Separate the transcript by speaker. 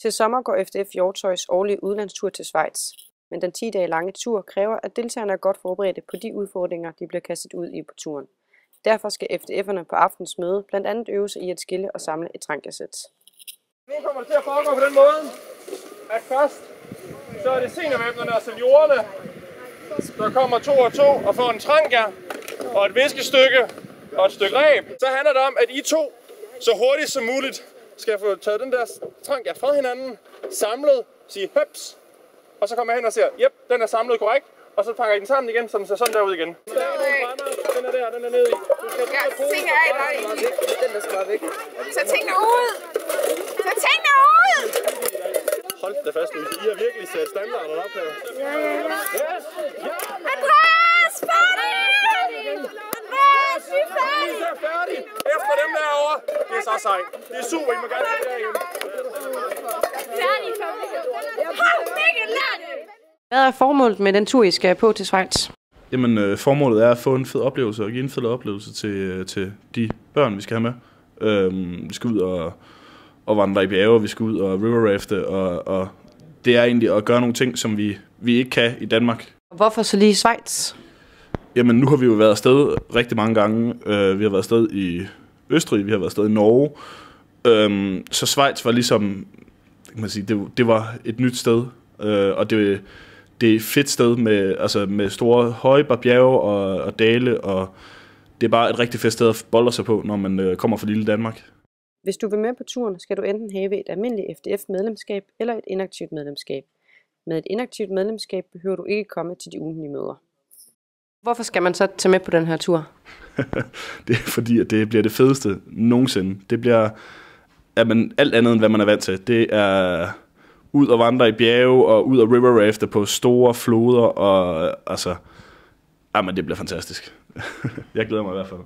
Speaker 1: Til sommer går FDF Hjortshøjs årlige udlandstur til Schweiz, men den 10 dage lange tur kræver, at deltagerne er godt forberedte på de udfordringer, de bliver kastet ud i på turen. Derfor skal FDF'erne på aftens møde blandt andet øve sig i at skille og samle et trangiasæt.
Speaker 2: Nu kommer det til at foregå på den måde, at først så er det seniorvæbnerne og seniorerne, der kommer to og to og får en trangia og et viskestykke og et stykke reb. Så handler det om, at I to så hurtigt som muligt skal få taget den der trangia fra hinanden, samlet, sige høps, og så kommer jeg hen og siger, jep, den er samlet korrekt, og så pakker I den sammen igen, så den ser sådan der ud igen. Den er der, den er nede i.
Speaker 3: Ja, så tingene er der i.
Speaker 2: Den der skal være væk.
Speaker 3: Så tingene ud! Så tingene ud!
Speaker 2: Hold da fast, Louise. I har virkelig sat standarden op her.
Speaker 3: Ja.
Speaker 2: Yes! Ja!
Speaker 3: Andreas, færdig! Andreas, vi er færdige!
Speaker 2: Vi er færdige! Efter dem derovre. Det er så sejt. Det er super, I må gerne tage det igen.
Speaker 3: Færdig, Mikkel, lær det!
Speaker 1: Hvad er formålet med den tur, I skal på til Schweiz?
Speaker 4: Jamen, formålet er at få en fed oplevelse og give en fed oplevelse til de børn, vi skal have med. Vi skal ud og vandre i bjerge, vi skal ud og river rafte, og det er egentlig at gøre nogle ting, som vi ikke kan i Danmark.
Speaker 1: Hvorfor så lige Schweiz?
Speaker 4: Jamen, nu har vi jo været afsted rigtig mange gange. Vi har været afsted i Østrig, vi har været afsted i Norge. Så Schweiz var ligesom, kan man sige, det var et nyt sted, og det er et fedt sted med store høje bjerge og dale, og det er bare et rigtig fedt sted at bolde sig på, når man kommer fra lille Danmark.
Speaker 1: Hvis du vil med på turen, skal du enten have et almindeligt FDF-medlemskab eller et inaktivt medlemskab. Med et inaktivt medlemskab behøver du ikke komme til de ugentlige møder. Hvorfor skal man så tage med på den her tur?
Speaker 4: Det er fordi, at det bliver det fedeste nogensinde. Det bliver alt andet, end hvad man er vant til. Det er ud og vandre i bjerge og ud og river rafte på store floder, og det bliver fantastisk. Jeg glæder mig i hvert fald.